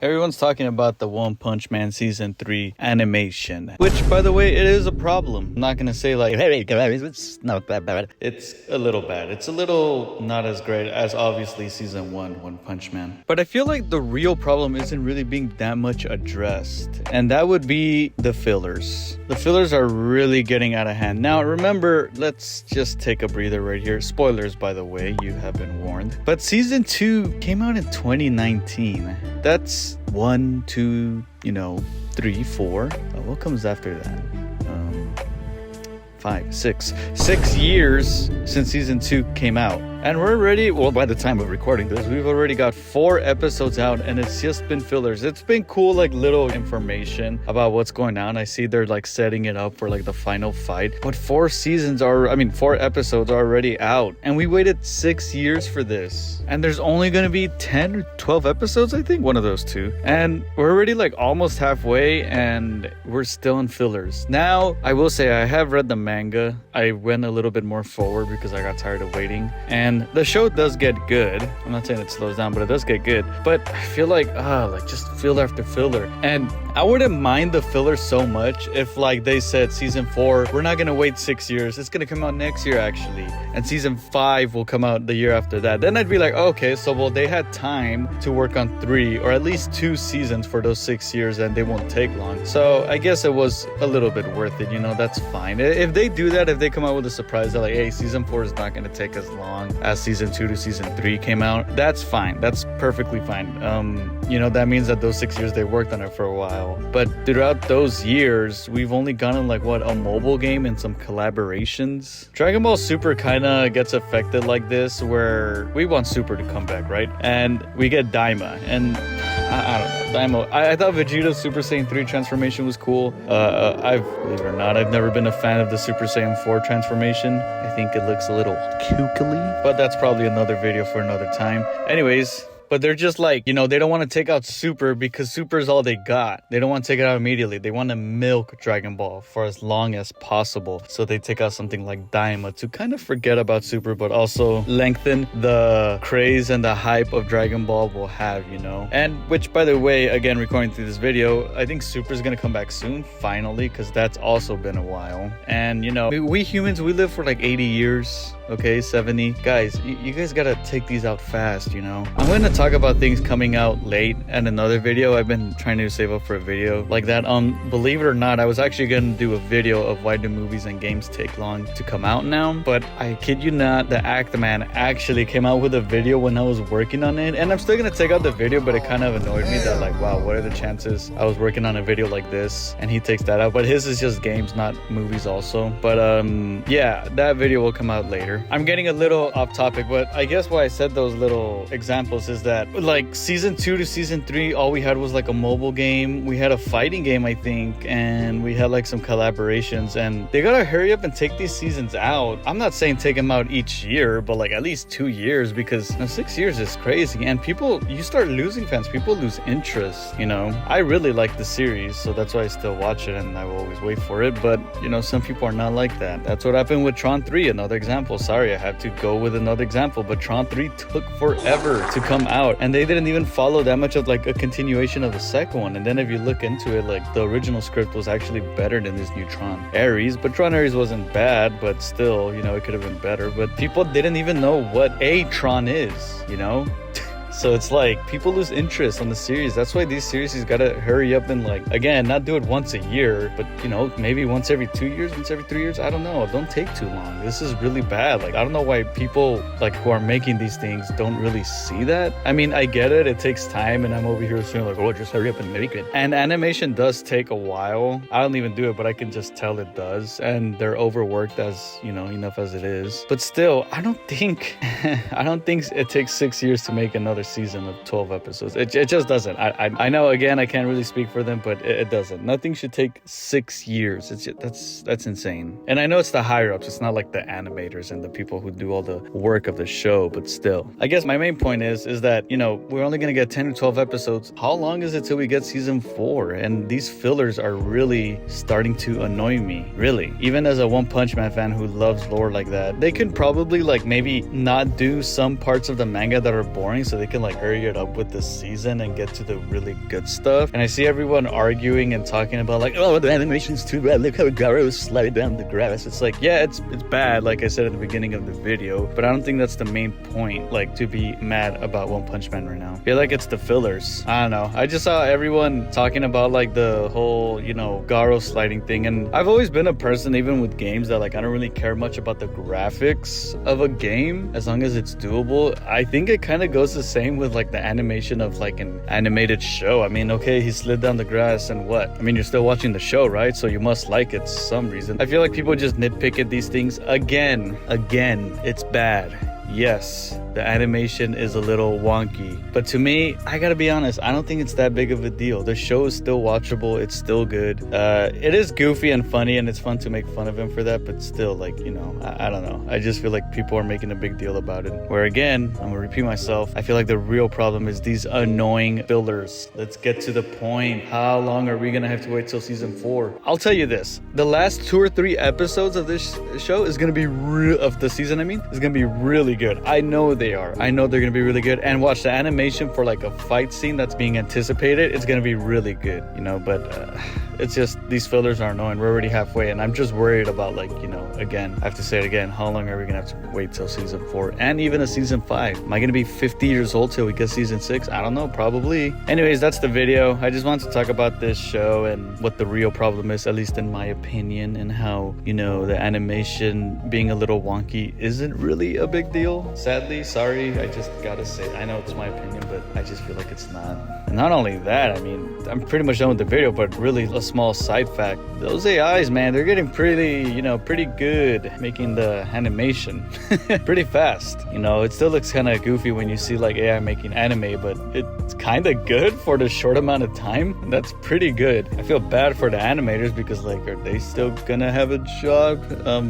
Everyone's talking about the One Punch Man Season 3 animation, which, by the way, it is a problem. I'm not gonna say like, hey, it's not that bad. It's a little bad. It's a little not as great as obviously Season 1, One Punch Man. But I feel like the real problem isn't really being that much addressed, and that would be the fillers. The fillers are really getting out of hand. Now, remember, let's just take a breather right here. Spoilers, by the way, you have been warned. But Season 2 came out in 2019. That's 1, 2, 3, 4. What comes after that? 5, 6. 6 years since Season 2 came out. And we're already, well, by the time of recording this, we've already got 4 episodes out, and it's just been fillers. It's been cool, like little information about what's going on. I see they're like setting it up for like the final fight. But 4 episodes are already out. And we waited 6 years for this. And there's only going to be 10 or 12 episodes, I think, one of those two. And we're already like almost halfway, and we're still in fillers. Now, I will say I have read the manga. I went a little bit more forward because I got tired of waiting. And the show does get good. I'm not saying it slows down, but it does get good. But I feel like just filler after filler. And I wouldn't mind the filler so much if like they said Season 4, we're not gonna wait 6 years. It's gonna come out next year actually. And Season 5 will come out the year after that. Then I'd be like, okay, so well they had time to work on 3 or at least 2 seasons for those 6 years, and they won't take long. So I guess it was a little bit worth it, that's fine. If they do that, if they come out with a surprise that like, hey, Season 4 is not gonna take as long as Season 2 to Season 3 came out, that's fine. That's perfectly fine. That means that those 6 years they worked on it for a while. But throughout those years, we've only gotten like a mobile game and some collaborations. Dragon Ball Super kind of gets affected like this, where we want Super to come back, right? And we get Daima, and I don't know, Daima. I thought Vegeta's Super Saiyan 3 transformation was cool. Believe it or not, I've never been a fan of the Super Saiyan 4 transformation. I think it looks a little kookily, but that's probably another video for another time. Anyways, but they're just like, they don't want to take out Super because Super is all they got. They don't want to take it out immediately. They want to milk Dragon Ball for as long as possible. So they take out something like Daima to kind of forget about Super, but also lengthen the craze and the hype of Dragon Ball will have, And which, by the way, again, recording through this video, I think Super is going to come back soon, finally, because that's also been a while. And, we humans, we live for like 80 years. Okay, 70. Guys, you guys gotta take these out fast, I'm gonna talk about things coming out late and another video. I've been trying to save up for a video like that. Believe it or not, I was actually gonna do a video of why do movies and games take long to come out now. But I kid you not, the Actman actually came out with a video when I was working on it. And I'm still gonna take out the video, but it kind of annoyed me that like, wow, what are the chances I was working on a video like this and he takes that out? But his is just games, not movies also. But yeah, that video will come out later. I'm getting a little off topic, but I guess why I said those little examples is that like Season 2 to Season 3, all we had was like a mobile game. We had a fighting game, I think, and we had like some collaborations, and they gotta hurry up and take these seasons out. I'm not saying take them out each year, but like at least 2 years, because 6 years is crazy, and you start losing fans. People lose interest, I really like the series, so that's why I still watch it and I will always wait for it. But some people are not like that. That's what happened with Tron 3, another example. Sorry, I have to go with another example, but Tron 3 took forever to come out, and they didn't even follow that much of like a continuation of the second one. And then if you look into it, like the original script was actually better than this new Tron Ares, but Tron Ares wasn't bad, but still, it could have been better. But people didn't even know what a Tron is, So it's like people lose interest on the series. That's why these series gotta hurry up and like, again, not do it once a year, but maybe once every 2 years, once every 3 years. I don't know. Don't take too long. This is really bad. Like, I don't know why people like who are making these things don't really see that. I mean, I get it. It takes time, and I'm over here saying like, oh, just hurry up and make it. And animation does take a while. I don't even do it, but I can just tell it does. And they're overworked as, enough as it is. But still, I don't think it takes 6 years to make another season of 12 episodes. It just doesn't. I know, again, I can't really speak for them, but it doesn't. Nothing should take 6 years. It's just, that's insane. And I know it's the higher ups. It's not like the animators and the people who do all the work of the show, but still. I guess my main point is that, we're only going to get 10 or 12 episodes. How long is it till we get Season 4? And these fillers are really starting to annoy me. Really. Even as a One Punch Man fan who loves lore like that, they can probably like maybe not do some parts of the manga that are boring, so they can like hurry it up with the season and get to the really good stuff. And I see everyone arguing and talking about like, oh, the animation's too bad, look how Garo's sliding down the grass. It's like, yeah, it's bad, like I said at the beginning of the video, but I don't think that's the main point, like, to be mad about One Punch Man right now. I feel like it's the fillers. I don't know. I just saw everyone talking about like the whole, you know, Garo sliding thing, and I've always been a person, even with games, that like I don't really care much about the graphics of a game as long as it's doable. I think it kind of goes the same with like the animation of like an animated show. I mean, okay, he slid down the grass and what? I mean, you're still watching the show, right? So you must like it some reason. I feel like people just nitpick at these things again. It's bad. Yes, the animation is a little wonky, but to me, I gotta be honest, I don't think it's that big of a deal. The show is still watchable, it's still good. It is goofy and funny, and it's fun to make fun of him for that, but still, like, you know, I don't know. I just feel like people are making a big deal about it. Where again, I'm gonna repeat myself, I feel like the real problem is these annoying fillers. Let's get to the point. How long are we gonna have to wait till season 4? I'll tell you this, the last 2 or 3 episodes of this show is gonna be of the season, is gonna be really good. I know they are. I know they're gonna be really good. And watch the animation for like a fight scene that's being anticipated. It's gonna be really good, you know. But it's just these fillers are annoying. We're already halfway, and I'm just worried about, like, you know, again, I have to say it again. How long are we gonna have to wait till season 4 and even a season 5? Am I gonna be 50 years old till we get season 6? I don't know. Probably. Anyways, that's the video. I just wanted to talk about this show and what the real problem is, at least in my opinion, and how, you know, the animation being a little wonky isn't really a big deal. Sadly, sorry, I just gotta say, I know it's my opinion, but I just feel like it's not. And not only that, I mean, I'm pretty much done with the video, but really a small side fact, those AIs, man, they're getting pretty, you know, pretty good making the animation pretty fast. You know, it still looks kind of goofy when you see like AI making anime, but it's kind of good for the short amount of time. That's pretty good. I feel bad for the animators because, like, are they still gonna have a job?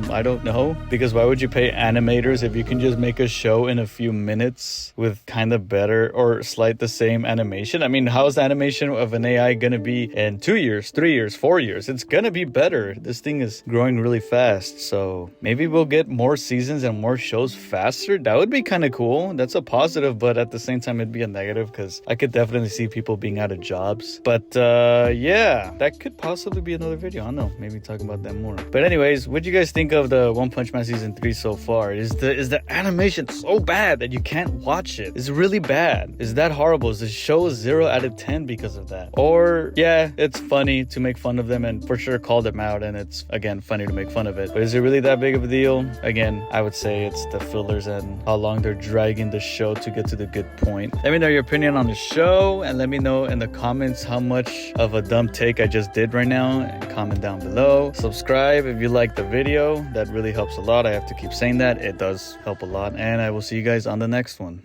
I don't know, because why would you pay animators if you can just make a show in a few minutes with kind of better or slight the same animation? I mean, how's the animation of an AI gonna be in 2 years, 3 years, 4 years? It's gonna be better. This thing is growing really fast, so maybe we'll get more seasons and more shows faster. That would be kind of cool. That's a positive, but at the same time, it'd be a negative because I could definitely see people being out of jobs. But yeah, that could possibly be another video. I don't know, maybe talk about that more. But anyways, what do you guys think of the One Punch Man season 3 so far? Is the animation so bad that you can't watch it? It's really bad. Is that horrible? Is the show 0 out of 10 because of that? Or yeah, it's funny to make fun of them and for sure call them out, and it's again funny to make fun of it. But is it really that big of a deal? Again, I would say it's the fillers and how long they're dragging the show to get to the good point. Let me know your opinion on the show, and let me know in the comments how much of a dumb take I just did right now, and comment down below. Subscribe if you like the video. That really helps a lot. I have to keep saying that. It does help a lot, and I will see you guys on the next one.